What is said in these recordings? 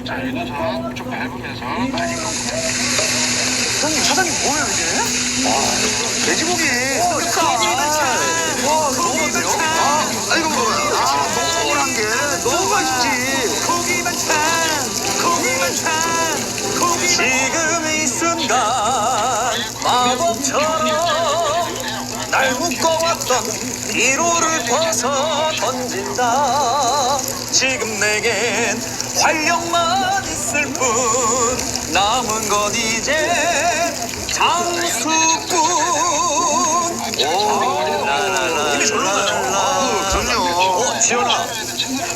자, 이것은 좀 밟으면서 많이 형님, 사장님 뭐예요, 이게? 돼지고기. 그러니까. 너무 좋은데요? 이거 먹어요. 노란 게 너무 맛있지. 고기 반찬, 고기 반찬, 고기 지금 이 순간 마법처럼 날 묶어왔던 피로를 벗어 던진다. 지금 내겐 활력만 있을 뿐 남은 건 이제 장수뿐. 이미 절로가요. 그럼요. 지연아,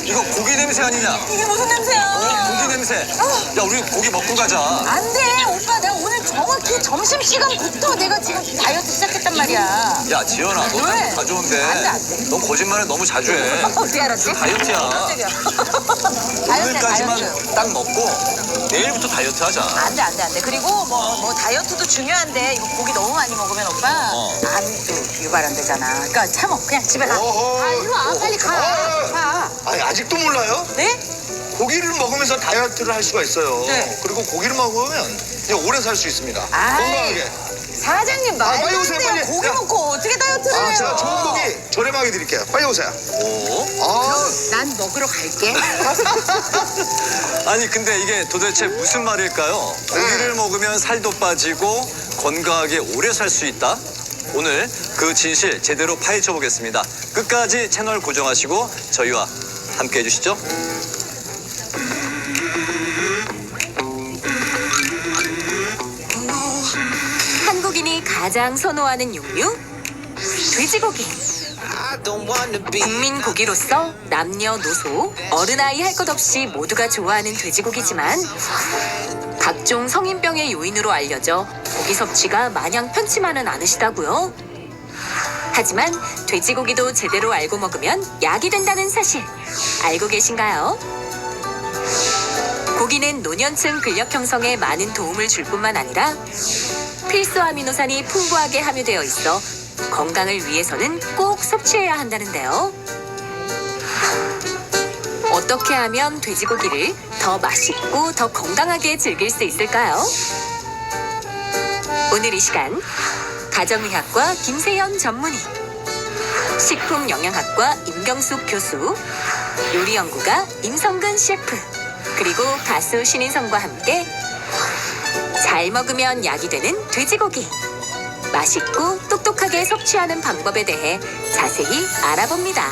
이거 고기 냄새 아니냐? 이게 무슨 냄새야? 고기 냄새. 야, 우리 고기 먹고 가자. 안 돼, 오빠. 내가 오늘 정확히 점심시간부터 내가 지금 다이어트 시작했단 말이야. 야, 지연아, 너 왜? 다 좋은데. 안 돼, 안 돼. 너 거짓말을 너무 자주 해. 어떻게 알았지? 다이어트야. 깜짝이야. 오늘까지만 다이어트. 딱 먹고 내일부터 다이어트 하자. 안 돼, 안 돼, 안 돼. 그리고 뭐 다이어트도 중요한데 이거 고기 너무 많이 먹으면 오빠 암도 유발한대잖아. 그러니까 참어. 그냥 집에 가. 이리 와. 빨리 가. 가. 아니, 아직도 몰라요? 네? 고기를 먹으면서 다이어트를 할 수가 있어요. 네. 그리고 고기를 먹으면 이제 오래 살 수 있습니다. 아이. 건강하게. 사장님 말도 빨리 안 오세요, 돼요. 빨리. 고기 야. 먹고 어떻게 다이어트를 해요? 제가 좋은 고기 저렴하게 드릴게요. 빨리 오세요. 난 먹으러 갈게. 아니, 근데 이게 도대체 무슨 말일까요? 고기를 먹으면 살도 빠지고 건강하게 오래 살 수 있다? 오늘 그 진실 제대로 파헤쳐 보겠습니다. 끝까지 채널 고정하시고 저희와 함께 해주시죠. 한국인이 가장 선호하는 육류? 돼지고기. 국민 고기로서 남녀노소, 어른아이 할 것 없이 모두가 좋아하는 돼지고기지만 각종 성인병의 요인으로 알려져 고기 섭취가 마냥 편치만은 않으시다고요. 하지만 돼지고기도 제대로 알고 먹으면 약이 된다는 사실 알고 계신가요? 고기는 노년층 근력 형성에 많은 도움을 줄 뿐만 아니라 필수 아미노산이 풍부하게 함유되어 있어 건강을 위해서는 꼭 섭취해야 한다는데요. 어떻게 하면 돼지고기를 더 맛있고 더 건강하게 즐길 수 있을까요? 오늘 이 시간 가정의학과 김세연 전문의, 식품영양학과 임경숙 교수, 요리연구가 임성근 셰프, 그리고 가수 신인성과 함께 잘 먹으면 약이 되는 돼지고기, 맛있고 똑똑하게 섭취하는 방법에 대해 자세히 알아봅니다.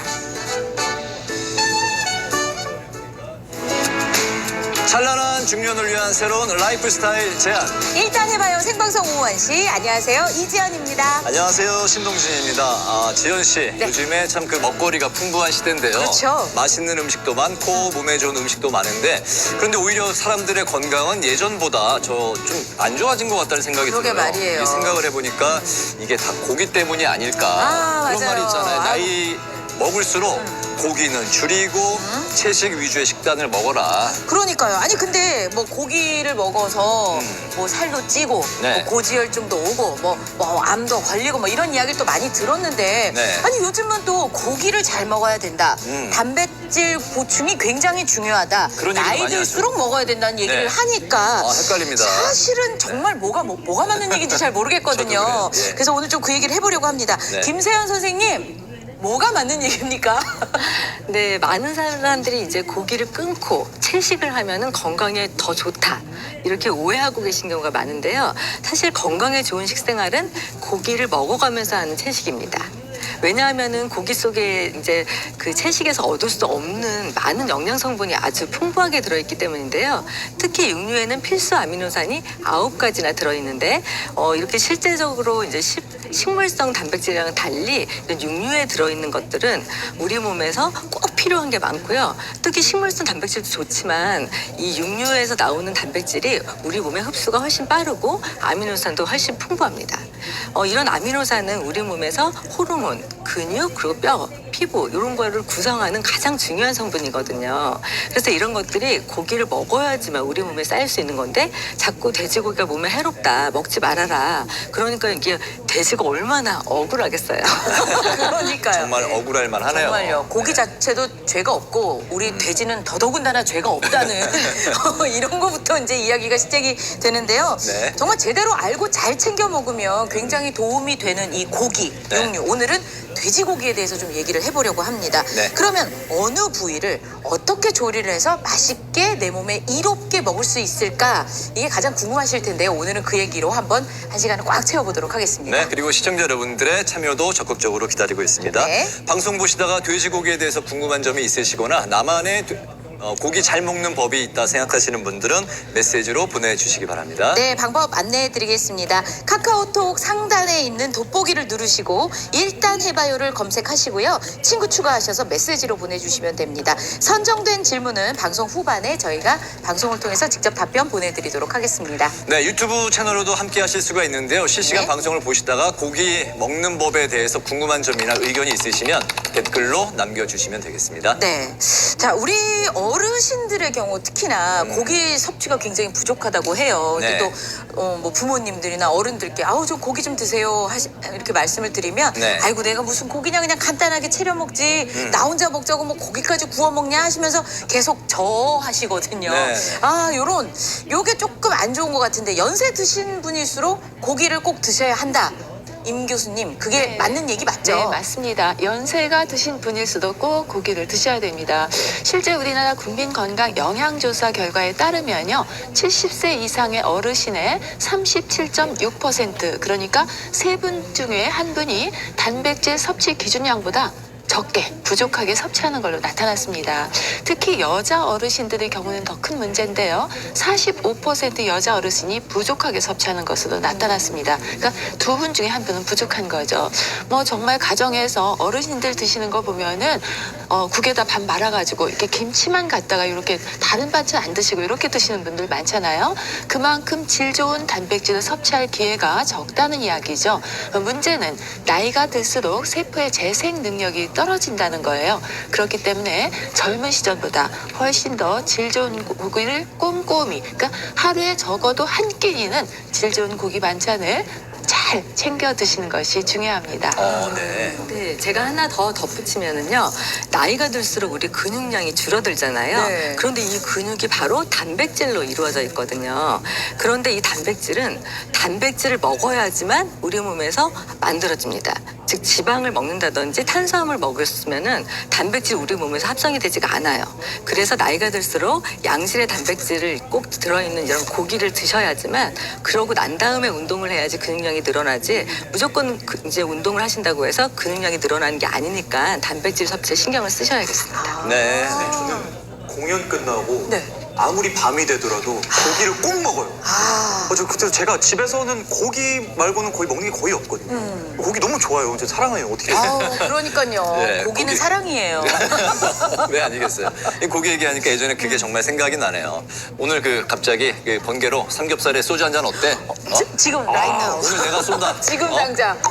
찬란한 중년을 위한 새로운 라이프 스타일 제안. 일단 해봐요. 생방송 오후원 씨. 안녕하세요. 이지연입니다. 안녕하세요, 신동진입니다. 지연 씨, 요즘에 참 그 먹거리가 풍부한 시대인데요. 그렇죠. 맛있는 음식도 많고 몸에 좋은 음식도 많은데 그런데 오히려 사람들의 건강은 예전보다 저 좀 안 좋아진 것 같다는 생각이 그러게 들어요. 말이에요. 이 생각을 해보니까 이게 다 고기 때문이 아닐까. 그런 맞아요. 말이 있잖아요. 나이 먹을수록 고기는 줄이고 채식 위주의 식단을 먹어라. 그러니까요. 아니 근데 뭐 고기를 먹어서 뭐 살도 찌고 네. 뭐 고지혈증도 오고 뭐 암도 걸리고 뭐 이런 이야기를 또 많이 들었는데 네. 아니 요즘은 또 고기를 잘 먹어야 된다. 단백질 보충이 굉장히 중요하다. 그런 얘기 나이 많이 들수록 먹어야 된다는 얘기를 네. 하니까 헷갈립니다. 사실은 정말 뭐가 맞는 얘기인지 잘 모르겠거든요. 저도 그래요. 예. 그래서 오늘 좀 그 얘기를 해보려고 합니다. 네. 김세현 선생님. 뭐가 맞는 얘기입니까? 네, 많은 사람들이 이제 고기를 끊고 채식을 하면은 건강에 더 좋다. 이렇게 오해하고 계신 경우가 많은데요. 사실 건강에 좋은 식생활은 고기를 먹어가면서 하는 채식입니다. 왜냐하면은 고기 속에 이제 그 채식에서 얻을 수 없는 많은 영양 성분이 아주 풍부하게 들어있기 때문인데요. 특히 육류에는 필수 아미노산이 9가지나 들어있는데 이렇게 실제적으로 이제 식물성 단백질이랑은 달리 육류에 들어있는 것들은 우리 몸에서 꼭 필요한 게 많고요. 특히 식물성 단백질도 좋지만 이 육류에서 나오는 단백질이 우리 몸의 흡수가 훨씬 빠르고 아미노산도 훨씬 풍부합니다. 이런 아미노산은 우리 몸에서 호르몬, 근육, 그리고 뼈, 피부 이런 거를 구성하는 가장 중요한 성분이거든요. 그래서 이런 것들이 고기를 먹어야지만 우리 몸에 쌓일 수 있는 건데 자꾸 돼지고기가 몸에 해롭다, 먹지 말아라. 그러니까 이게 돼지가 얼마나 억울하겠어요. 그러니까요. 정말 억울할 만하네요. 정말요. 고기 자체도 죄가 없고 우리 돼지는 더더군다나 죄가 없다는 이런 거부터 이제 이야기가 시작이 되는데요. 네. 정말 제대로 알고 잘 챙겨 먹으면 굉장히 도움이 되는 이 고기, 네. 육류. 오늘은 돼지고기에 대해서 좀 얘기를 해보려고 합니다. 네. 그러면 어느 부위를 어떻게 조리를 해서 맛있게 내 몸에 이롭게 먹을 수 있을까? 이게 가장 궁금하실 텐데요. 오늘은 그 얘기로 한번 한 시간을 꽉 채워보도록 하겠습니다. 네, 그리고 시청자 여러분들의 참여도 적극적으로 기다리고 있습니다. 네. 방송 보시다가 돼지고기에 대해서 궁금한 점이 있으시거나 나만의 고기 잘 먹는 법이 있다 생각하시는 분들은 메시지로 보내주시기 바랍니다. 네, 방법 안내해드리겠습니다. 카카오톡 상단에 있는 돋보기를 누르시고 일단 해봐요를 검색하시고요. 친구 추가하셔서 메시지로 보내주시면 됩니다. 선정된 질문은 방송 후반에 저희가 방송을 통해서 직접 답변 보내드리도록 하겠습니다. 네, 유튜브 채널로도 함께 하실 수가 있는데요. 실시간 네. 방송을 보시다가 고기 먹는 법에 대해서 궁금한 점이나 의견이 있으시면 댓글로 남겨주시면 되겠습니다. 네. 자, 우리 어르신들의 경우 특히나 고기 섭취가 굉장히 부족하다고 해요. 근데 네. 또 뭐 부모님들이나 어른들께 아우 좀 고기 좀 드세요 이렇게 말씀을 드리면 네. 아이고 내가 무슨 고기냐 그냥 간단하게 채려 먹지 나 혼자 먹자고 뭐 고기까지 구워 먹냐 하시면서 계속 저하시거든요. 네. 아, 요게 조금 안 좋은 것 같은데 연세 드신 분일수록 고기를 꼭 드셔야 한다. 임 교수님, 그게 네. 맞는 얘기 맞죠? 네, 맞습니다. 연세가 드신 분일수도 꼭 고기를 드셔야 됩니다. 실제 우리나라 국민건강 영양조사 결과에 따르면요. 70세 이상의 어르신의 37.6%, 그러니까 3분 중에 1분이 단백질 섭취 기준량보다 적게, 부족하게 섭취하는 걸로 나타났습니다. 특히 여자 어르신들의 경우는 더 큰 문제인데요. 45% 여자 어르신이 부족하게 섭취하는 것으로 나타났습니다. 그러니까 2분 중에 1분은 부족한 거죠. 뭐 정말 가정에서 어르신들 드시는 거 보면은 국에다 밥 말아가지고 이렇게 김치만 갖다가 이렇게 다른 반찬 안 드시고 이렇게 드시는 분들 많잖아요. 그만큼 질 좋은 단백질을 섭취할 기회가 적다는 이야기죠. 문제는 나이가 들수록 세포의 재생 능력이 떨어진다는 거예요. 그렇기 때문에 젊은 시절보다 훨씬 더 질 좋은 고기를 꼼꼼히, 그러니까 하루에 적어도 한 끼니는 질 좋은 고기 반찬을 잘 챙겨 드시는 것이 중요합니다. 네. 네, 제가 하나 더 덧붙이면은요. 나이가 들수록 우리 근육량이 줄어들잖아요. 네. 그런데 이 근육이 바로 단백질로 이루어져 있거든요. 그런데 이 단백질은 단백질을 먹어야지만 우리 몸에서 만들어집니다. 즉 지방을 먹는다든지 탄수화물 먹었으면은 단백질 우리 몸에서 합성이 되지가 않아요. 그래서 나이가 들수록 양질의 단백질을 꼭 들어있는 이런 고기를 드셔야지만 그러고 난 다음에 운동을 해야지 근육량이 늘어나지 무조건 이제 운동을 하신다고 해서 근육량이 늘어나는 게 아니니까 단백질 섭취에 신경을 쓰셔야겠습니다. 네. 공연 끝나고 네. 아무리 밤이 되더라도 고기를 꼭 먹어요. 저 그때 제가 집에서는 고기 말고는 거의 먹는 게 거의 없거든요. 고기 너무 좋아요. 저 사랑해요. 어떻게? 아우, 그러니까요. 네, 고기는 고기. 사랑이에요. 왜 아니겠어요? 이 고기 얘기하니까 예전에 그게 정말 생각이 나네요. 오늘 갑자기 번개로 삼겹살에 소주 한 잔 어때? 지금 라인나우. 오늘 내가 쏜다. 지금 당장.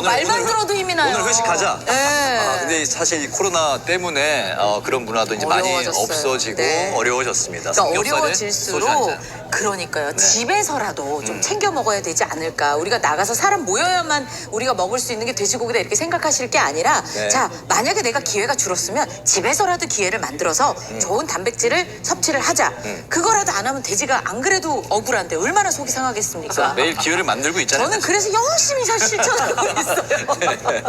말만 들어도 힘이 나요. 오늘 회식하자. 네. 근데 사실 이 코로나 때문에 그런 문화도 이제 많이 어려워졌어요. 없어지고 네. 어려워졌습니다. 그러니까 삼겹살에 소주 한 어려워질수록 잔. 그러니까요. 네. 집에서라도 좀 챙겨 먹어야 되지 않을까. 우리가 나가서 사람 모여야만 우리가 먹을 수 있는 게 돼지고기다 이렇게 생각하실 게 아니라 네. 자, 만약에 내가 기회가 줄었으면 집에서라도 기회를 만들어서 좋은 단백질을 섭취를 하자. 그거라도 안 하면 돼지가 안 그래도 억울한데 얼마나 속이 상하겠습니까? 매일 기회를 만들고 있잖아요. 저는 그래서 열심히 실천하고 있어요.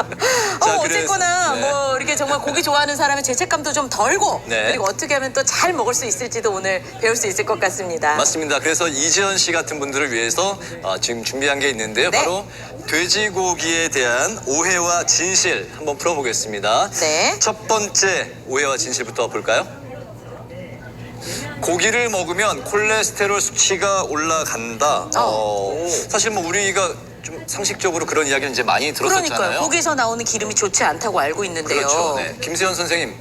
자, 어쨌거나 네. 뭐 이렇게 정말 고기 좋아하는 사람의 죄책감도 좀 덜고 네. 그리고 어떻게 하면 또 잘 먹을 수 있을지도 오늘 배울 수 있을 것 같습니다. 맞습니다. 그래서 이지연 씨 같은 분들을 위해서 지금 준비한 게 있는데요. 네. 바로 돼지고기에 대한 오해와 진실 한번 풀어보겠습니다. 네. 첫 번째 오해와 진실부터 볼까요? 고기를 먹으면 콜레스테롤 수치가 올라간다. 사실 뭐 우리가 좀 상식적으로 그런 이야기는 이제 많이 들었었잖아요. 그러니까요. 고기에서 나오는 기름이 좋지 않다고 알고 있는데요. 그렇죠. 네. 김세현 선생님,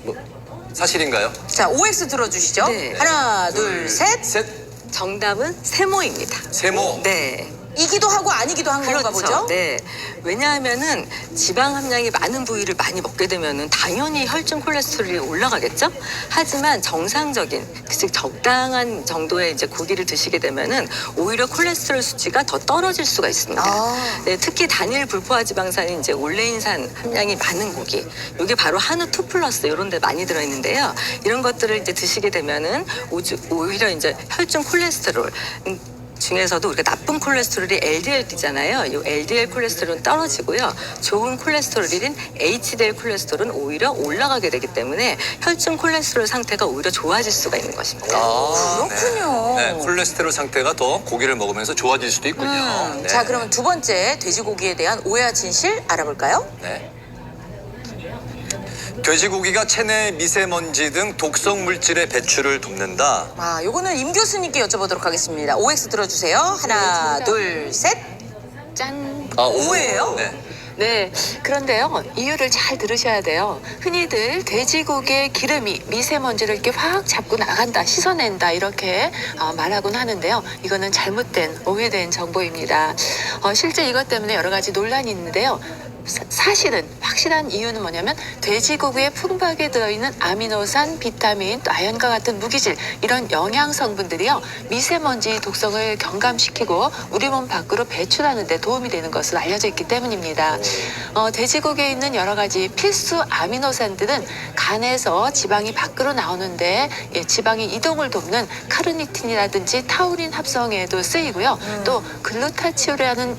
사실인가요? 자, OX 들어주시죠. 네. 하나, 둘, 셋. 셋. 정답은 세모입니다. 세모. 네. 이기도 하고 아니기도 한 건가 보죠? 네. 왜냐하면은 지방 함량이 많은 부위를 많이 먹게 되면은 당연히 혈중 콜레스테롤이 올라가겠죠? 하지만 정상적인, 즉 적당한 정도의 이제 고기를 드시게 되면은 오히려 콜레스테롤 수치가 더 떨어질 수가 있습니다. 네, 특히 단일 불포화 지방산인 이제 올레인산 함량이 많은 고기. 이게 바로 한우 2 플러스 이런 데 많이 들어 있는데요. 이런 것들을 이제 드시게 되면은 오히려 이제 혈중 콜레스테롤 중에서도 우리가 나쁜 콜레스테롤이 LDL이잖아요. 이 LDL 콜레스테롤은 떨어지고요. 좋은 콜레스테롤인 HDL 콜레스테롤은 오히려 올라가게 되기 때문에 혈중 콜레스테롤 상태가 오히려 좋아질 수가 있는 것입니다. 그렇군요. 네, 콜레스테롤 상태가 더 고기를 먹으면서 좋아질 수도 있군요. 네. 자, 그러면 두 번째 돼지고기에 대한 오해와 진실 알아볼까요? 네. 돼지고기가 체내 미세먼지 등 독성 물질의 배출을 돕는다. 아, 요거는 임 교수님께 여쭤보도록 하겠습니다. OX 들어주세요. 하나, 둘, 셋. 짠. 아, 오해예요? 네. 네, 그런데요, 이유를 잘 들으셔야 돼요. 흔히들 돼지고기의 기름이 미세먼지를 이렇게 확 잡고 나간다, 씻어낸다, 이렇게 말하곤 하는데요. 이거는 잘못된, 오해된 정보입니다. 실제 이것 때문에 여러 가지 논란이 있는데요. 사실은 확실한 이유는 뭐냐면 돼지고기에 풍부하게 들어있는 아미노산, 비타민, 또 아연과 같은 무기질 이런 영양 성분들이요 미세먼지 독성을 경감시키고 우리 몸 밖으로 배출하는 데 도움이 되는 것으로 알려져 있기 때문입니다. 돼지고기에 있는 여러 가지 필수 아미노산들은 간에서 지방이 밖으로 나오는데 지방의 이동을 돕는 카르니틴이라든지 타우린 합성에도 쓰이고요. 또 글루타치온이라는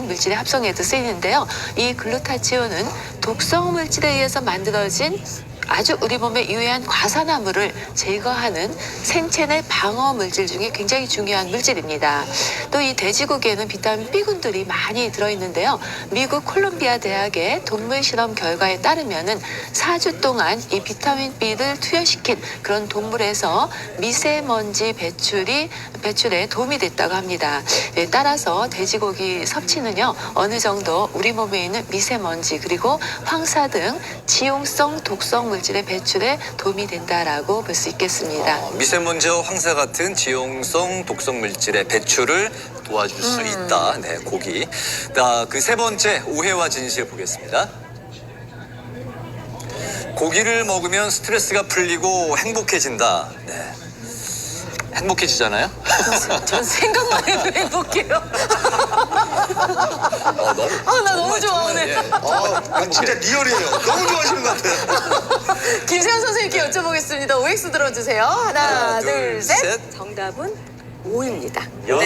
물질의 합성에도 쓰이는 이 글루타치온은 독성 물질에 의해서 만들어진 아주 우리 몸에 유해한 과산화물을 제거하는 생체 내 방어 물질 중에 굉장히 중요한 물질입니다. 또 이 돼지고기에는 비타민 B군들이 많이 들어있는데요. 미국 콜롬비아 대학의 동물 실험 결과에 따르면은 4주 동안 이 비타민 B를 투여시킨 그런 동물에서 미세먼지 배출에 도움이 됐다고 합니다. 네, 따라서 돼지고기 섭취는요 어느 정도 우리 몸에 있는 미세먼지 그리고 황사 등 지용성 독성 물질의 배출에 도움이 된다라고 볼 수 있겠습니다. 미세먼지와 황사 같은 지용성 독성 물질의 배출을 도와줄 수 있다. 네, 고기. 그 세 번째 오해와 진실 보겠습니다. 고기를 먹으면 스트레스가 풀리고 행복해진다. 네. 행복해지잖아요? 전 생각만 해도 행복해요. 나 너무 좋아, 오늘. 진짜 리얼이에요. 너무 좋아하시는 것 같아요. 김세현 선생님께 여쭤보겠습니다. OX 들어주세요. 하나, 둘, 셋. 정답은 O입니다. 역시.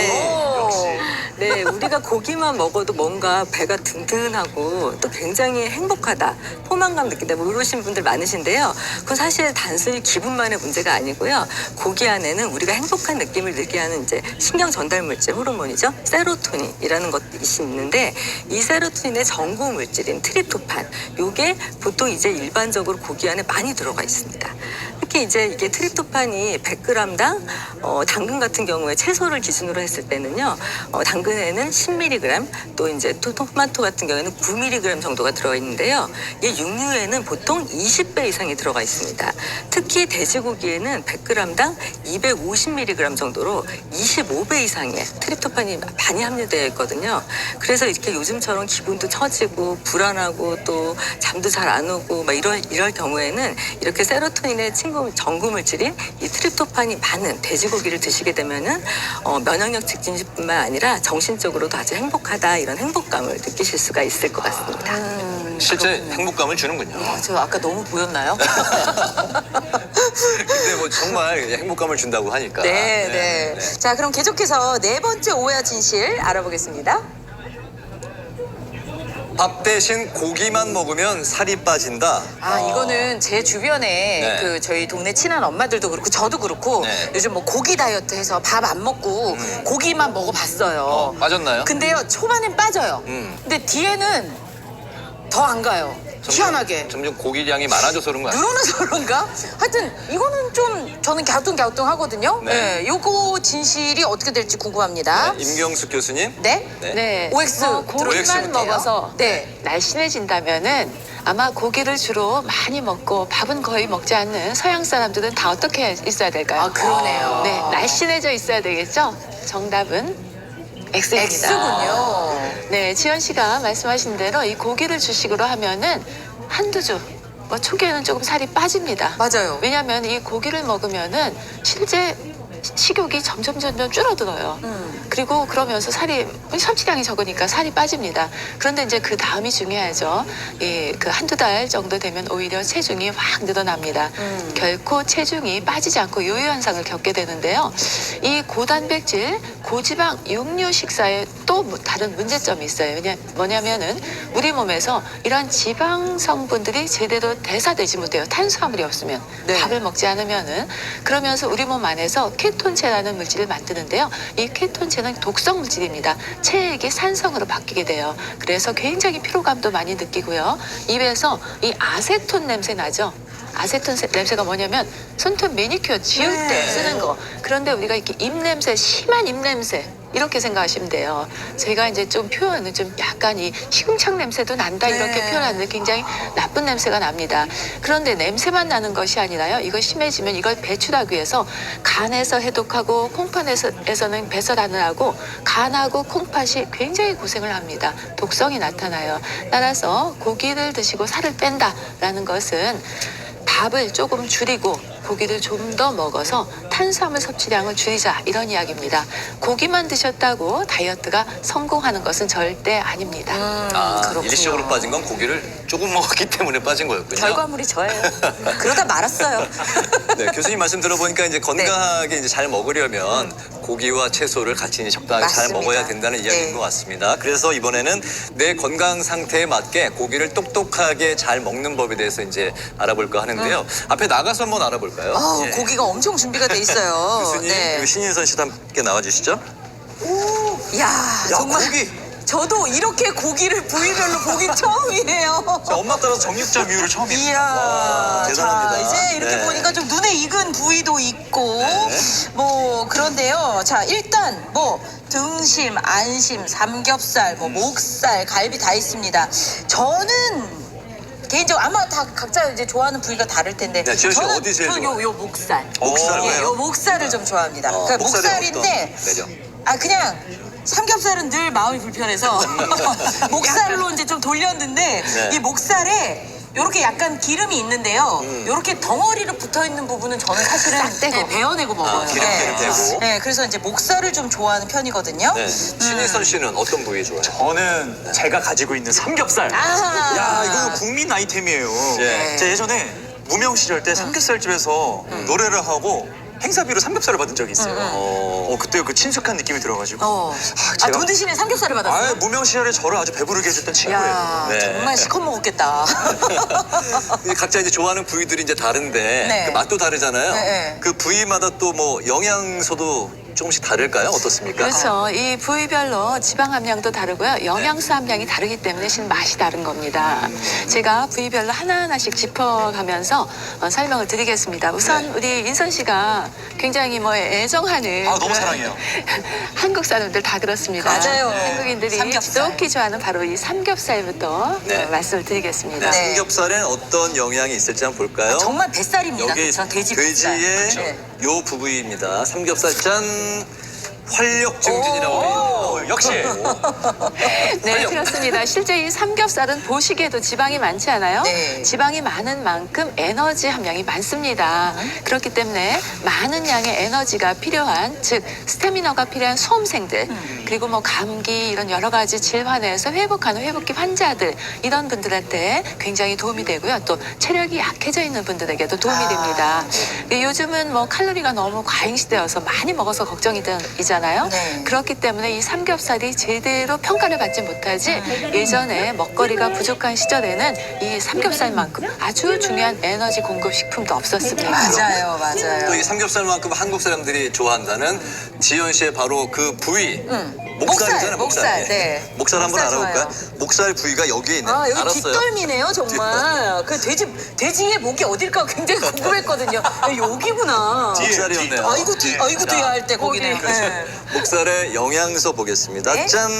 네, 우리가 고기만 먹어도 뭔가 배가 든든하고 또 굉장히 행복하다, 포만감 느낀다, 뭐 이러신 분들 많으신데요. 그건 사실 단순히 기분만의 문제가 아니고요. 고기 안에는 우리가 행복한 느낌을 느끼게 하는 이제 신경 전달 물질 호르몬이죠. 세로토닌이라는 것이 있는데 이 세로토닌의 전구 물질인 트립토판, 요게 보통 이제 일반적으로 고기 안에 많이 들어가 있습니다. 특히 이제 이게 트립토판이 100g당 당근 같은 경우에 채소를 기준으로 했을 때는요. 당근에는 10mg, 또 이제 토마토 같은 경우에는 9mg 정도가 들어있는데요. 이 육류에는 보통 20배 이상이 들어가 있습니다. 특히 돼지고기에는 100g당 250mg 정도로 25배 이상의 트립토판이 많이 함유되어 있거든요. 그래서 이렇게 요즘처럼 기분도 처지고 불안하고 또 잠도 잘 안 오고 막 이럴 경우에는 이렇게 세로토닌의 전구 물질인 이 트립토판이 많은 돼지고기를 드시게 되면은 면역력 증진뿐만 아니라 정신적으로도 아주 행복하다, 이런 행복감을 느끼실 수가 있을 것 같습니다. 실제 행복감을 주는군요. 저 아까 너무 보였나요? 근데 뭐 정말 행복감을 준다고 하니까. 네. 자, 그럼 계속해서 네 번째 오해와 진실 알아보겠습니다. 밥 대신 고기만 먹으면 살이 빠진다. 이거는 제 주변에 네. 그 저희 동네 친한 엄마들도 그렇고 저도 그렇고 네. 요즘 뭐 고기 다이어트 해서 밥 안 먹고 고기만 먹어봤어요. 빠졌나요? 근데요, 초반엔 빠져요. 근데 뒤에는 더 안 가요. 희한하게. 점점 고기량이 많아져서 그런 거 아니에요? 늘어나서 그런가? 하여튼 이거는 좀 저는 갸우뚱하거든요. 네. 네. 요거 진실이 어떻게 될지 궁금합니다. 임경숙 교수님. 네? 네. OX 고기만 들어주시면 돼요. 먹어서 네. 날씬해진다면은 아마 고기를 주로 많이 먹고 밥은 거의 먹지 않는 서양 사람들은 다 어떻게 있어야 될까요? 그러네요. 네, 날씬해져 있어야 되겠죠? 정답은 X입니다. X군요. 네, 지연 씨가 말씀하신 대로 이 고기를 주식으로 하면은 한두 주, 뭐 초기에는 조금 살이 빠집니다. 맞아요. 왜냐하면 이 고기를 먹으면은 실제 식욕이 점점 줄어들어요. 그리고 그러면서 살이 섭취량이 적으니까 살이 빠집니다. 그런데 이제 그 다음이 중요하죠. 그 한두 달 정도 되면 오히려 체중이 확 늘어납니다. 결코 체중이 빠지지 않고 요요 현상을 겪게 되는데요. 이 고단백질, 고지방 육류 식사에 또 다른 문제점이 있어요. 뭐냐면은 우리 몸에서 이런 지방 성분들이 제대로 대사되지 못해요. 탄수화물이 없으면 네. 밥을 먹지 않으면은 그러면서 우리 몸 안에서 케톤체라는 물질을 만드는데요. 이 케톤체는 독성 물질입니다. 체액이 산성으로 바뀌게 돼요. 그래서 굉장히 피로감도 많이 느끼고요. 입에서 이 아세톤 냄새 나죠. 아세톤 냄새가 뭐냐면 손톱 매니큐어 지울 때 쓰는 거. 그런데 우리가 이렇게 입냄새, 심한 입냄새 이렇게 생각하시면 돼요. 제가 이제 좀 표현은 좀 약간 이 시궁창 냄새도 난다 이렇게 표현하는데 굉장히 나쁜 냄새가 납니다. 그런데 냄새만 나는 것이 아니라요. 이거 심해지면 이걸 배출하기 위해서 간에서 해독하고 콩팥에서는 배설안을 하고 간하고 콩팥이 굉장히 고생을 합니다. 독성이 나타나요. 따라서 고기를 드시고 살을 뺀다라는 것은 밥을 조금 줄이고 고기를 좀 더 먹어서 탄수화물 섭취량을 줄이자 이런 이야기입니다. 고기만 드셨다고 다이어트가 성공하는 것은 절대 아닙니다. 그렇군요. 일시적으로 빠진 건 고기를 조금 먹었기 때문에 빠진 거였군요. 결과물이 저예요. 그러다 말았어요. 네, 교수님 말씀 들어보니까 이제 건강하게 이제 잘 먹으려면 고기와 채소를 같이 이제 적당하게 잘 맞습니다. 먹어야 된다는 이야기인 네. 것 같습니다. 그래서 이번에는 내 건강 상태에 맞게 고기를 똑똑하게 잘 먹는 법에 대해서 이제 알아볼까 하는데요. 앞에 나가서 한번 알아볼까요? 예. 고기가 엄청 준비가 돼 있어요. 교수님, 그리고 신인선 씨도 함께 나와주시죠. 야, 정말 고기. 저도 이렇게 고기를 부위별로 보긴 처음이에요. 저 엄마 따라서 정육점 이후로 처음이에요. 이야, 대단합니다. 자, 이제 이렇게 네. 보니까 좀 눈에 익은 부위도 있고, 네. 뭐, 그런데요. 자, 일단, 뭐, 등심, 안심, 삼겹살, 뭐, 목살, 갈비 다 있습니다. 저는, 개인적으로 아마 다 각자 이제 좋아하는 부위가 다를 텐데. 네, 지현 씨 저는 어디 제일 저는 좋아해요? 요 목살. 목살 예, 왜요? 요 목살을 좀 좋아합니다. 그러니까 목살의 목살인데, 어떤 매력? 그냥 삼겹살은 늘 마음이 불편해서 목살로 이제 좀 돌렸는데 네. 이 목살에 요렇게 약간 기름이 있는데요. 요렇게 덩어리로 붙어 있는 부분은 저는 사실은 네, 베어내고 먹어요. 기름기를 떼고. 네, 그래서 이제 목살을 좀 좋아하는 편이거든요. 네. 신인선 씨는 어떤 부위 좋아해요? 저는 제가 가지고 있는 삼겹살. 아. 야, 이거 국민 아이템이에요. 네. 제가 예전에 무명 시절 때 삼겹살 집에서 노래를 하고 행사비로 삼겹살을 받은 적이 있어요. 그때 그 친숙한 느낌이 들어가지고. 제가- 돈 대신에 삼겹살을 받았어요. 무명 시절에 저를 아주 배부르게 해줬던 친구예요. 야, 네. 정말 시컷 먹었겠다. 각자 이제 좋아하는 부위들이 이제 다른데 네. 그 맛도 다르잖아요. 네. 그 부위마다 또 뭐 영양소도 조금씩 다를까요? 어떻습니까? 그렇죠. 이 부위별로 지방 함량도 다르고요. 영양소 함량이 다르기 때문에 실 맛이 다른 겁니다. 제가 부위별로 하나하나씩 짚어가면서 설명을 드리겠습니다. 우선 우리 인선 씨가 굉장히 뭐 애정하는 너무 그런 사랑해요. 한국 사람들 다 그렇습니다. 맞아요. 한국인들이 삼겹살. 지독히 좋아하는 바로 이 삼겹살부터 네. 말씀을 드리겠습니다. 네. 삼겹살엔 어떤 영양이 있을지 한번 볼까요? 정말 뱃살입니다. 여기 그렇죠? 돼지 뱃살. 돼지의 네. 요 부부입니다. 삼겹살 짠 활력 증진이라고 해요. 역시. 네, 그렇습니다. 실제 이 삼겹살은 보시기에도 지방이 많지 않아요? 네. 지방이 많은 만큼 에너지 함량이 많습니다. 그렇기 때문에 많은 양의 에너지가 필요한, 즉 스태미너가 필요한 수험생들, 그리고 뭐 감기 이런 여러 가지 질환에서 회복하는 회복기 환자들 이런 분들한테 굉장히 도움이 되고요. 또 체력이 약해져 있는 분들에게도 도움이 됩니다. 요즘은 뭐 칼로리가 너무 과잉시되어서 많이 먹어서 걱정이잖아요. 네. 그렇기 때문에 이 삼겹살이 제대로 평가를 받지 못하지 예전에 먹거리가 부족한 시절에는 이 삼겹살만큼 아주 중요한 에너지 공급 식품도 없었습니다. 맞아요, 맞아요. 또 이 삼겹살만큼 한국 사람들이 좋아한다는 지현 씨의 바로 그 부위. 목살이잖아요, 목살, 네. 목살 한번 목살 알아볼까요? 좋아요. 목살 부위가 여기에 있네. 여기 알았어요. 뒷덜미네요, 정말. 그 돼지의 목이 어딜까 굉장히 궁금했거든요. 여기구나. 목살이었네요. 아이고, 뒤에 할 때 거기네. 네. 목살의 영양소 보겠습니다. 네? 짠!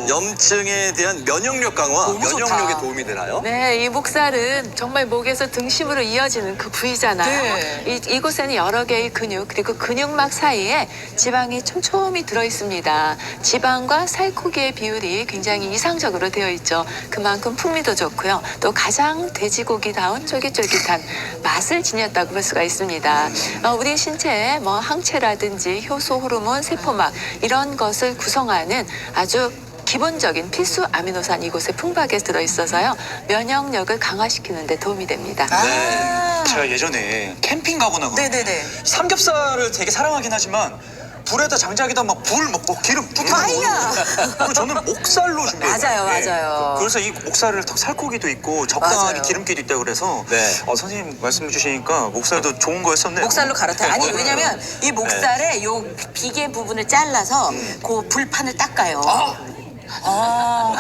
염증에 대한 면역력 강화, 너무 좋다. 면역력에 도움이 되나요? 네, 이 목살은 정말 목에서 등심으로 이어지는 그 부위잖아요. 네. 이곳에는 여러 개의 근육 그리고 근육막 사이에 지방이 촘촘히 들어있습니다. 있습니다. 지방과 살코기의 비율이 굉장히 이상적으로 되어 있죠. 그만큼 풍미도 좋고요. 또 가장 돼지고기다운 쫄깃쫄깃한 맛을 지녔다고 볼 수가 있습니다. 우리 신체에 뭐 항체라든지 효소, 호르몬, 세포막 이런 것을 구성하는 아주 기본적인 필수 아미노산 이곳에 풍부하게 들어있어서요. 면역력을 강화시키는 데 도움이 됩니다. 제가 예전에 캠핑 가거나 그러면 네네네. 삼겹살을 되게 사랑하긴 하지만 불에다 장작에다 막 불 먹고 기름 뚝뚝 아이야. 그리고 저는 목살로 준비해요. 맞아요. 그래서 이 목살을 딱 살코기도 있고 적당하게 맞아요. 기름기도 있다고 그래서 네. 선생님 말씀 주시니까 목살도 좋은 거였었네요. 목살로 갈아타요. 아니 네. 왜냐면 이 목살에 요 비계 부분을 잘라서 그 불판을 닦아요.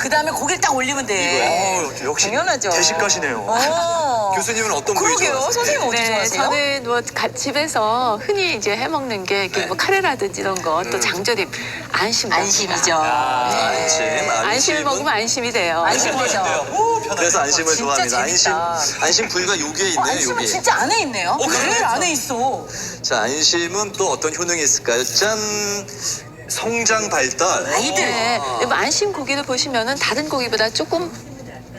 그다음에 고기를 딱 올리면 돼. 역시 당연하죠. 대식가시네요. 교수님은 어떤 부위 그러게요. 좋아하세요? 선생님 어디 좋아하세요? 저는 뭐 집에서 흔히 이제 해먹는 게 이렇게 뭐 카레라든지 이런 거 또 장조림 안심. 안심이죠. 안심을 먹으면 안심이 돼요. 안심되죠. 그래서 안심을 진짜 좋아합니다. 재밌다. 안심 부위가 여기에 있네요. 안심은 여기. 진짜 안에 있네요. 제일 안에 있어. 자, 안심은 또 어떤 효능이 있을까요? 짠! 성장 발달. 아이들. 네. 뭐 안심 고기를 보시면은 다른 고기보다 조금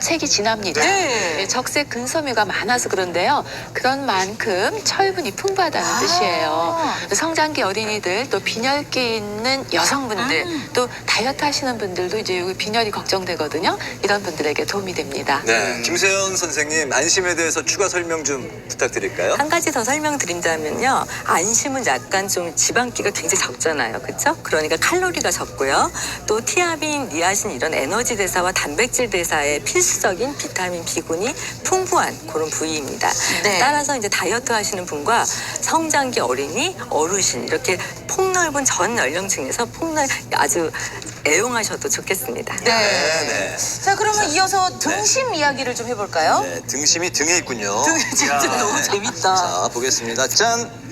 색이 진합니다. 네. 네, 적색 근섬유가 많아서 그런데요. 그런 만큼 철분이 풍부하다는 뜻이에요. 성장기 어린이들 또 빈혈기 있는 여성분들 또 다이어트 하시는 분들도 이제 여기 빈혈이 걱정되거든요. 이런 분들에게 도움이 됩니다. 네. 김세현 선생님, 안심에 대해서 추가 설명 좀 부탁드릴까요? 한 가지 더 설명드린다면요. 안심은 약간 좀 지방기가 굉장히 적잖아요. 그렇죠? 그러니까 칼로리가 적고요. 또 티아민, 니아신 이런 에너지 대사와 단백질 대사에 필수적인 비타민 B군이 풍부한 그런 부위입니다. 네. 따라서 이제 다이어트 하시는 분과 성장기 어린이, 어르신 이렇게 폭넓은 전 연령층에서 아주 애용하셔도 좋겠습니다. 네. 자 그러면 이어서 등심 이야기를 좀 해볼까요? 네, 등심이 등에 있군요. 진짜 너무 재밌다. 자, 보겠습니다. 짠!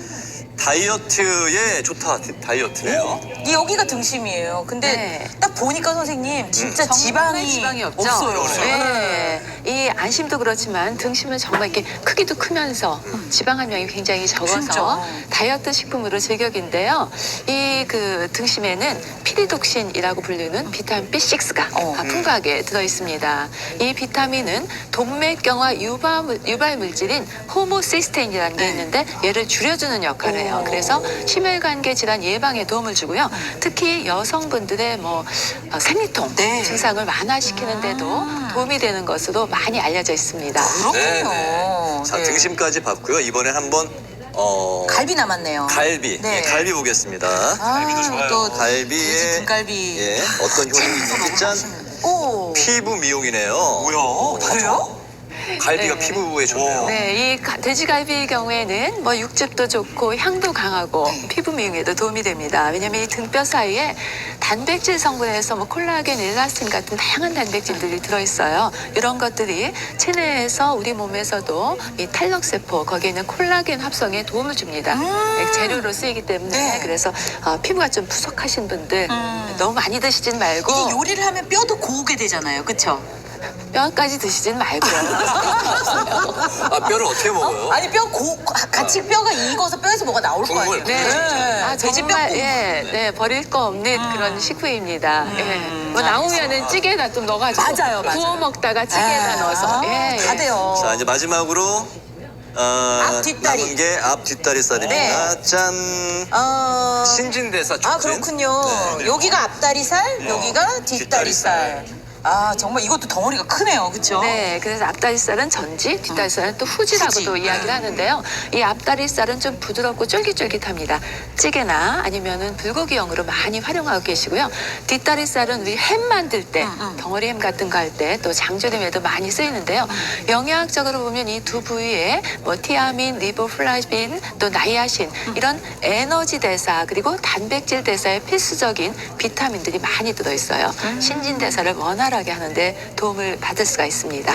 다이어트에 좋다. 다이어트네요. 이 여기가 등심이에요. 근데 네. 딱 보니까 선생님 진짜 정말 지방이 없죠. 없어요. 네. 이 안심도 그렇지만 등심은 정말 이렇게 크기도 크면서 지방 함량이 굉장히 적어서 진짜. 다이어트 식품으로 제격인데요. 이 그 등심에는 피리독신이라고 불리는 비타민 B6가 풍부하게 들어 있습니다. 이 비타민은 동맥경화 유발 물질인 호모시스테인이라는 게 있는데 얘를 줄여주는 역할을 해요. 그래서 심혈관계 질환 예방에 도움을 주고요. 특히 여성분들의 뭐 생리통 네. 증상을 완화시키는 데도 도움이 되는 것으로 많이 알려져 있습니다. 그렇군요. 자, 네. 등심까지 봤고요. 이번엔 한번 갈비 남았네요. 갈비. 네. 예, 갈비 보겠습니다. 갈비도 좋아요. 또 갈비에 돼지 등갈비. 예, 어떤 효능이 있는지 짠! 오. 피부 미용이네요. 뭐야? 그래요? 갈비가 네. 피부에 좋네요. 네, 이 돼지갈비의 경우에는 뭐 육즙도 좋고 향도 강하고 피부 미용에도 도움이 됩니다. 왜냐하면 이 등뼈 사이에 단백질 성분에서 뭐 콜라겐, 엘라스틴 같은 다양한 단백질들이 들어있어요. 이런 것들이 체내에서 우리 몸에서도 이 탄력세포 거기에 있는 콜라겐 합성에 도움을 줍니다. 네, 재료로 쓰이기 때문에 네. 그래서 피부가 좀 부족하신 분들 너무 많이 드시진 말고 이게 요리를 하면 뼈도 고우게 되잖아요. 그렇죠? 뼈까지 드시진 말고요. 아, 뼈를 어떻게 먹어요? 아니 같이 뼈가 익어서 뼈에서 뭐가 나올 거 국물. 아니에요. 아, 돼지 정말 뼈. 네, 버릴 거 없는 그런 식후입니다. 예. 뭐 나오면은 찌개에다 좀 넣어가지고 맞아요. 구워 먹다가 찌개에다 넣어서 다 돼요. 자, 이제 마지막으로 앞 뒷다리. 남은 게 앞 뒷다리살입니다. 짠! 신진대사 촉진. 아 그렇군요. 네. 여기가 앞다리살, 여기가 뒷다리살. 아 정말 이것도 덩어리가 크네요, 그렇죠? 네, 그래서 앞다리살은 전지, 뒷다리살은 또 후지라고도 후지. 이야기를 하는데요. 이 앞다리살은 좀 부드럽고 쫄깃쫄깃합니다. 찌개나 아니면은 불고기용으로 많이 활용하고 계시고요. 뒷다리살은 우리 햄 만들 때, 덩어리 햄 같은 거 할 때 또 장조림에도 많이 쓰이는데요. 영양학적으로 보면 이 두 부위에 뭐 티아민, 리보플라빈, 또 나이아신 이런 에너지 대사 그리고 단백질 대사에 필수적인 비타민들이 많이 들어있어요. 신진대사를 원활하게 하는데 도움을 받을 수가 있습니다.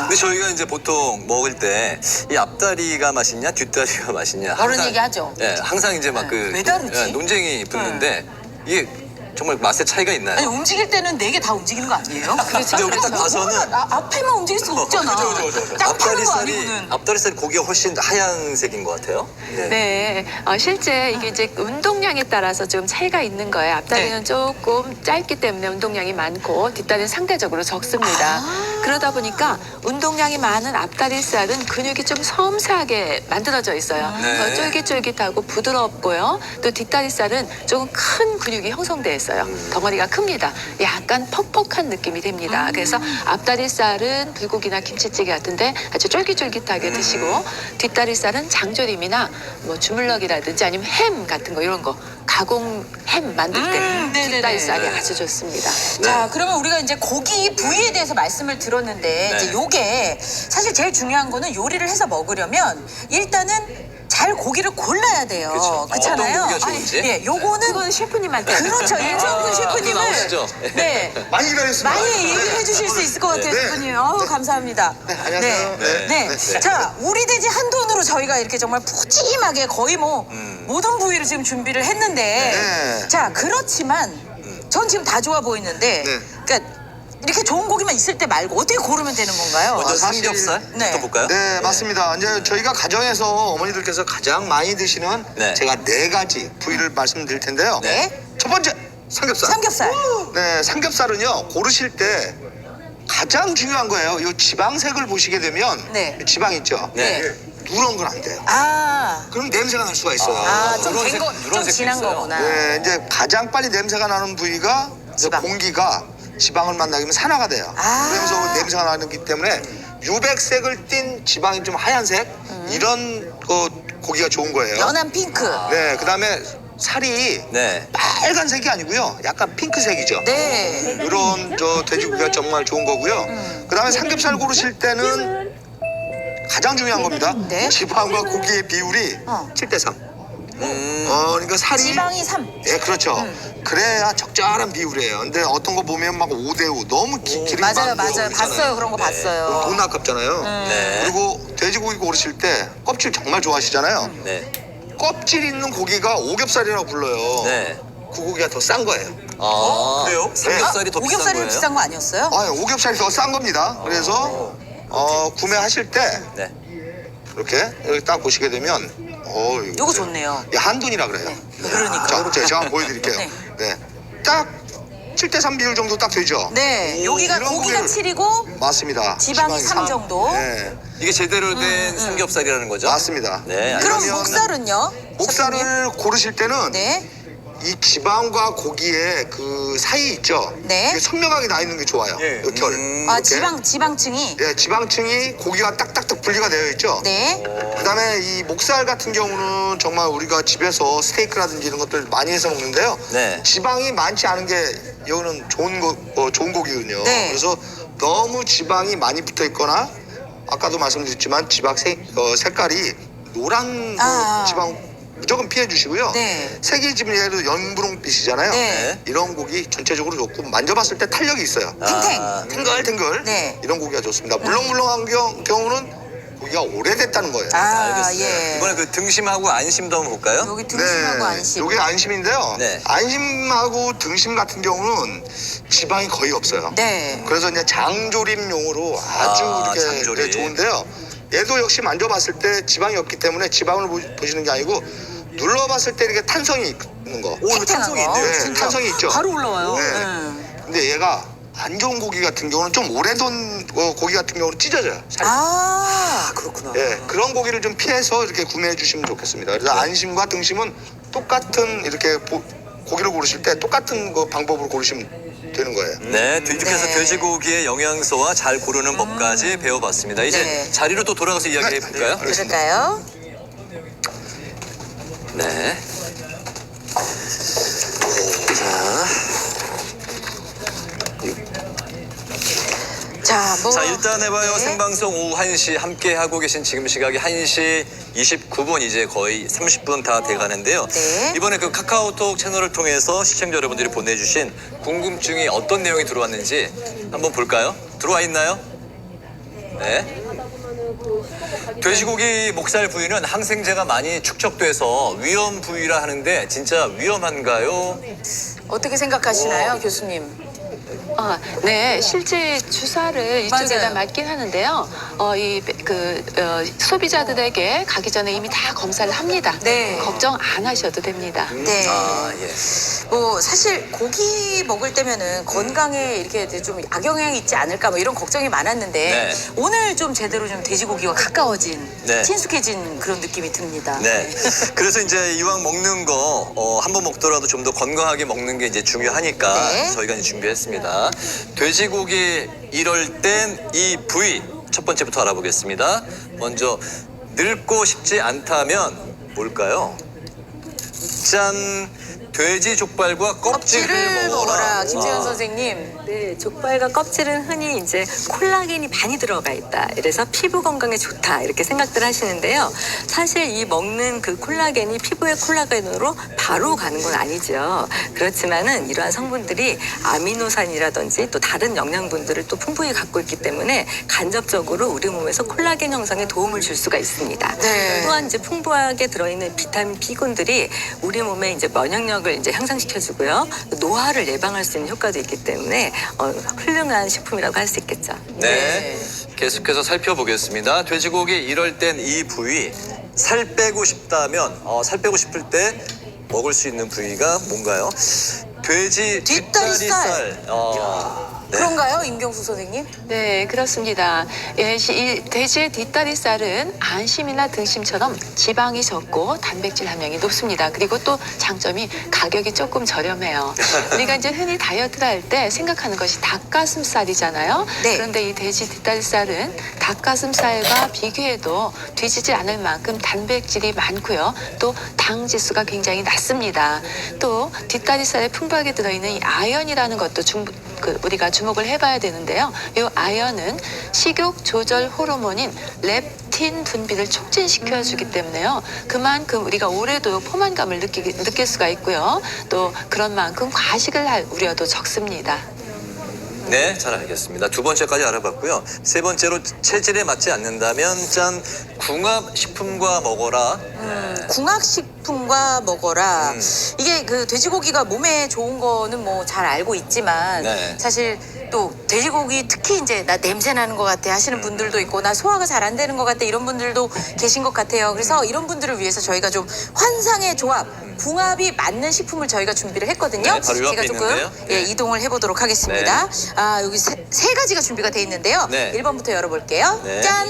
근데 저희가 이제 보통 먹을 때 이 앞다리가 맛있냐 뒷다리가 맛있냐 그런 항상- 얘기 하죠. 예, 항상 이제 막 그 왜 다르지? 논쟁이 붙는데 이게 정말 맛의 차이가 있나요? 아니 움직일 때는 네 개 다 움직이는 거 아니에요? 그렇죠. 근데 우리 딱 봐서는 앞에만 움직일 수 없잖아. 딱 파는 거 아니고는. 앞다리살이 고기가 훨씬 하얀색인 것 같아요. 네, 실제 이게 이제 운동량에 따라서 좀 차이가 있는 거예요. 앞다리는 네. 조금 짧기 때문에 운동량이 많고 뒷다리는 상대적으로 적습니다. 그러다 보니까 운동량이 많은 앞다리살은 근육이 좀 섬세하게 만들어져 있어요. 네. 더 쫄깃쫄깃하고 부드럽고요. 또 뒷다리살은 조금 큰 근육이 형성돼 있어요. 덩어리가 큽니다. 약간 퍽퍽한 느낌이 됩니다. 그래서 앞다리살은 불고기나 김치찌개 같은데 아주 쫄깃쫄깃하게 드시고 뒷다리살은 장조림이나 뭐 주물럭이라든지 아니면 햄 같은 거 이런 거 가공 햄 만들 때 네네네. 뒷다리살이 아주 좋습니다. 자, 그러면 우리가 이제 고기 부위에 대해서 말씀을 들었는데 이제 요게 사실 제일 중요한 거는 요리를 해서 먹으려면 일단은 잘 고기를 골라야 돼요. 그렇죠. 그렇잖아요. 어떤 고기가 좋은지. 예, 요거는 그건 셰프님한테 그렇죠. 임성근 셰프님을 나오시죠? 네. 많이 기다렸습니다. 많이 얘기를 해주실 수 있을 것 같아요, 네. 셰프님. 감사합니다. 네, 안녕하세요. 네. 네. 자, 우리 돼지 한 돈으로 저희가 이렇게 정말 푸짐하게 거의 뭐 모든 부위를 지금 준비를 했는데, 네. 자, 그렇지만 전 지금 다 좋아 보이는데, 네. 그러니까 이렇게 좋은 고기만 있을 때 말고 어떻게 고르면 되는 건가요? 먼저 사실- 삼겹살부터 네. 볼까요? 네, 맞습니다. 이제 저희가 가정에서 어머니들께서 가장 많이 드시는 네. 제가 4가지 부위를 말씀드릴 텐데요. 네. 첫 번째, 삼겹살. 삼겹살. 네, 삼겹살은요, 고르실 때 가장 중요한 거예요. 이 지방색을 보시게 되면 네. 지방 있죠? 네. 누런 건 안 돼요. 아, 그럼 냄새가 날 수가 있어요. 좀 누런색- 된 거, 좀 누런색도 진한 있어요. 거구나. 네, 이제 가장 빨리 냄새가 나는 부위가 이제 지방. 공기가 지방을 만나게 되면 산화가 돼요. 아. 그러면서 냄새가 나기 때문에 유백색을 띤 지방이 좀 하얀색 이런 고기가 좋은 거예요. 연한 핑크. 네, 그다음에 살이 네. 빨간색이 아니고요, 약간 핑크색이죠. 네. 이런 돼지고기가 정말 좋은 거고요. 그다음에 삼겹살 고르실 때는 가장 중요한 겁니다. 네. 지방과 고기의 비율이 7대3. 그러니까 살이 지방이 3. 예, 그렇죠. 그래야 적절한 비율이에요. 근데 어떤 거 보면 막 5대5 너무 기름이 맞아요, 많고 맞아요. 그러잖아요. 봤어요. 그런 거 그럼 봤어요. 돈 아깝잖아요. 네. 그리고 돼지고기 고르실 때 껍질 정말 좋아하시잖아요. 네. 껍질 있는 고기가 오겹살이라고 불러요. 네. 그 고기가 더 싼 거예요. 그래요? 삼겹살이 더 비싼 오겹살이 거예요? 비싼 거 아니었어요? 아, 오겹살이 더 싼 겁니다. 그래서 구매하실 때 네. 이렇게 여기 딱 보시게 되면 요거 좋네요. 한돈이라 그래요. 그러니까. 자, 제가 한번 보여드릴게요. 네. 네. 딱 7대3 비율 정도 딱 되죠? 네, 여기가 이런 고기가 고기를- 7이고 맞습니다. 지방이 3 정도. 네, 이게 제대로 된 삼겹살이라는 거죠? 맞습니다. 네. 그럼 그러면 목살은요? 목살을 고르실 때는 네. 이 지방과 고기의 그 사이 있죠? 네. 이게 선명하게 나 있는 게 좋아요. 예. 이 결. 아, 이렇게. 지방층이. 네, 지방층이 고기가 딱딱딱 분리가 되어 있죠? 네. 그다음에 이 목살 같은 경우는 정말 우리가 집에서 스테이크라든지 이런 것들 많이 해서 먹는데요. 네. 지방이 많지 않은 게 이거는 좋은 고기거든요. 네. 그래서 너무 지방이 많이 붙어 있거나 아까도 말씀드렸지만 지방 색깔이 노란 지방 무조건 피해 주시고요. 네. 색이 지금 예를 들어 연분홍빛이잖아요. 네. 이런 고기 전체적으로 좋고 만져봤을 때 탄력이 있어요. 탱탱. 탱글탱글. 네. 이런 고기가 좋습니다. 물렁물렁한 경우는 고기가 오래됐다는 거예요. 알겠어요. 예. 이번에 그 등심하고 안심도 한번 볼까요? 여기 등심하고 안심. 이게 안심인데요. 네. 안심하고 등심 같은 경우는 지방이 거의 없어요. 네. 그래서 이제 장조림용으로 아주 이렇게 장조림. 네, 좋은데요. 얘도 역시 만져봤을 때 지방이 없기 때문에 지방을 보시는 게 아니고 눌러봤을 때 이렇게 탄성이 있는 거. 오, 이거 탄성이 있네요. 네, 진짜. 탄성이 있죠. 바로 올라와요. 네. 네. 근데 얘가 안 좋은 고기 같은 경우는 좀 오래된 고기 같은 경우는 찢어져요. 살이. 아, 그렇구나. 예, 그런 고기를 좀 피해서 이렇게 구매해 주시면 좋겠습니다. 그래서 네. 안심과 등심은 똑같은 이렇게 고기를 고르실 때 똑같은 그 방법으로 고르시면 되는 거예요. 네, 이렇게 해서 네. 돼지고기의 영양소와 잘 고르는 법까지 배워봤습니다. 이제 네. 자리로 또 돌아가서 이야기해 볼까요? 네, 알겠습니다. 그럴까요? 네. 자, 일단 해봐요. 네. 생방송 오후 1시 함께 하고 계신 지금 시각이 1시 29분 이제 거의 30분 다 돼가는데요. 네. 이번에 그 카카오톡 채널을 통해서 시청자 여러분들이 보내주신 궁금증이 어떤 내용이 들어왔는지 한번 볼까요? 들어와 있나요? 네. 돼지고기 목살 부위는 항생제가 많이 축적돼서 위험 부위라 하는데 진짜 위험한가요? 어떻게 생각하시나요, 교수님? 네, 실제 주사를 이쪽에다 맞아요. 맞긴 하는데요. 소비자들에게 가기 전에 이미 다 검사를 합니다. 네. 걱정 안 하셔도 됩니다. 네. 아, 예. 뭐 사실 고기 먹을 때면은 건강에 이렇게 좀 악영향이 있지 않을까 뭐 이런 걱정이 많았는데 네. 오늘 좀 제대로 좀 돼지고기와 가까워진 네. 친숙해진 그런 느낌이 듭니다. 네. 그래서 이제 이왕 먹는 거 한 번 먹더라도 좀 더 건강하게 먹는 게 이제 중요하니까 네. 저희가 이제 준비했습니다. 돼지고기 이럴 땐 이 부위 첫 번째부터 알아보겠습니다. 먼저 늙고 싶지 않다면 뭘까요? 짠! 돼지 족발과 껍질을 먹어라. 김재현 와. 선생님. 네, 족발과 껍질은 흔히 이제 콜라겐이 많이 들어가 있다. 이래서 피부 건강에 좋다. 이렇게 생각들 하시는데요. 사실 이 먹는 그 콜라겐이 피부의 콜라겐으로 바로 가는 건 아니죠. 그렇지만은 이러한 성분들이 아미노산이라든지 또 다른 영양분들을 또 풍부히 갖고 있기 때문에 간접적으로 우리 몸에서 콜라겐 형성에 도움을 줄 수가 있습니다. 네. 또한 이제 풍부하게 들어있는 비타민 B군들이 우리 몸의 이제 면역력을 이제 향상시켜주고요. 노화를 예방할 수 있는 효과도 있기 때문에 훌륭한 식품이라고 할 수 있겠죠. 네. 계속해서 살펴보겠습니다. 돼지고기 이럴 땐 이 부위 살 빼고 싶다면 살 빼고 싶을 때 먹을 수 있는 부위가 뭔가요? 돼지 뒷다리살. 네. 그런가요, 임경수 선생님? 네, 그렇습니다. 이 돼지의 뒷다리살은 안심이나 등심처럼 지방이 적고 단백질 함량이 높습니다. 그리고 또 장점이 가격이 조금 저렴해요. 우리가 이제 흔히 다이어트를 할 때 생각하는 것이 닭가슴살이잖아요. 네. 그런데 이 돼지 뒷다리살은 닭가슴살과 비교해도 뒤지지 않을 만큼 단백질이 많고요. 또 당 지수가 굉장히 낮습니다. 또 뒷다리살에 풍부하게 들어있는 이 아연이라는 것도 우리가 주목을 해봐야 되는데요. 이 아연은 식욕 조절 호르몬인 렙틴 분비를 촉진시켜주기 때문에요. 그만큼 우리가 오래도 포만감을 느낄 수가 있고요. 또 그런 만큼 과식을 할 우려도 적습니다. 네, 잘 알겠습니다. 두 번째까지 알아봤고요. 세 번째로 체질에 맞지 않는다면 짠 궁합식품과 먹어라. 궁합식품과 먹어라. 이게 그 돼지고기가 몸에 좋은 거는 뭐 잘 알고 있지만 네. 사실 또 돼지고기 특히 이제 나 냄새 나는 것 같아 하시는 분들도 있고 나 소화가 잘 안 되는 것 같아 이런 분들도 계신 것 같아요. 그래서 이런 분들을 위해서 저희가 좀 환상의 조합, 궁합이 맞는 식품을 저희가 준비를 했거든요. 네, 바로 옆에 제가 조금 있는데요. 네. 이동을 해보도록 하겠습니다. 여기 세 가지가 준비가 돼 있는데요. 네. 1번부터 열어볼게요. 네. 짠!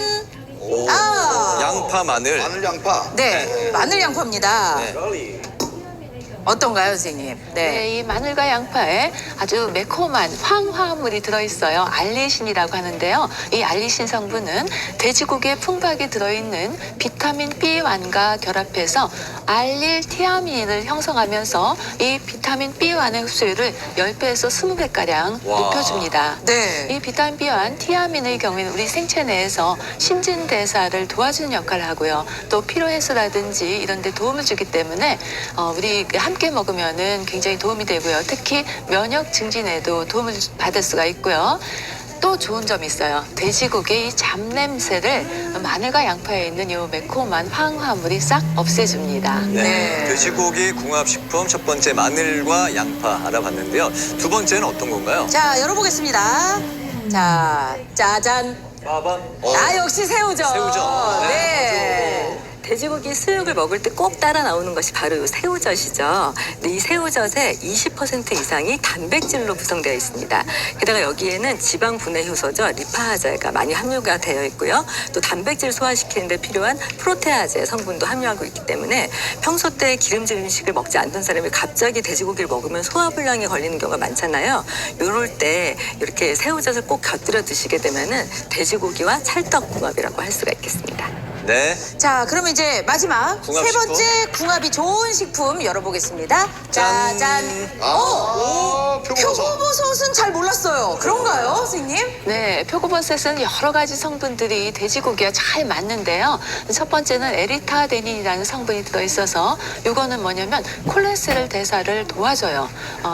오, 아. 양파, 마늘. 마늘 양파. 네, 마늘 양파입니다. 네. 어떤가요, 선생님? 네, 이 마늘과 양파에 아주 매콤한 황화물이 들어있어요. 알리신이라고 하는데요. 이 알리신 성분은 돼지고기에 풍부하게 들어있는 비타민 B1과 결합해서 알릴티아민을 형성하면서 이 비타민 B1의 흡수율을 10배에서 20배가량 와. 높여줍니다. 네. 이 비타민 B1, 티아민의 경우에는 우리 생체 내에서 신진대사를 도와주는 역할을 하고요. 또 피로해소라든지 이런 데 도움을 주기 때문에 우리 함께 먹으면은 굉장히 도움이 되고요. 특히 면역 증진에도 도움을 받을 수가 있고요. 또 좋은 점이 있어요. 돼지고기의 이 잡냄새를 마늘과 양파에 있는 이 매콤한 황화물이 싹 없애줍니다. 네. 네. 돼지고기 궁합식품 첫 번째 마늘과 양파 알아봤는데요. 두 번째는 어떤 건가요? 자, 열어보겠습니다. 자, 짜잔. 빠밤. 역시 새우젓. 새우젓. 네. 돼지고기 수육을 먹을 때 꼭 따라 나오는 것이 바로 새우젓이죠. 근데 이 새우젓의 20% 이상이 단백질로 구성되어 있습니다. 게다가 여기에는 지방 분해 효소죠. 리파아제가 많이 함유가 되어 있고요. 또 단백질 소화시키는 데 필요한 프로테아제 성분도 함유하고 있기 때문에 평소 때 기름진 음식을 먹지 않던 사람이 갑자기 돼지고기를 먹으면 소화불량에 걸리는 경우가 많잖아요. 이럴 때 이렇게 새우젓을 꼭 곁들여 드시게 되면은 돼지고기와 찰떡궁합이라고 할 수가 있겠습니다. 네. 자, 그러면 이제 마지막 궁합 세 식품. 번째 궁합이 좋은 식품 열어보겠습니다. 짠. 짜잔. 아, 뭐예요, 표고버섯? 표고버섯은 잘 몰랐어요. 그런가요, 선생님? 네, 표고버섯은 여러 가지 성분들이 돼지고기와 잘 맞는데요. 첫 번째는 에리타데닌이라는 성분이 들어있어서 이거는 뭐냐면 콜레스테롤 대사를 도와줘요.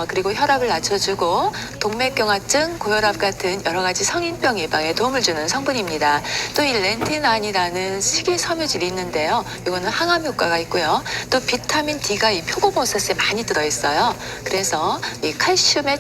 그리고 혈압을 낮춰주고 동맥경화증, 고혈압 같은 여러 가지 성인병 예방에 도움을 주는 성분입니다. 또 이 렌티난이라는 식이섬유질이 있는데요. 이거는 항암 효과가 있고요. 또 비타민 D가 이 표고버섯에 많이 들어있어요. 그래서 이 칼슘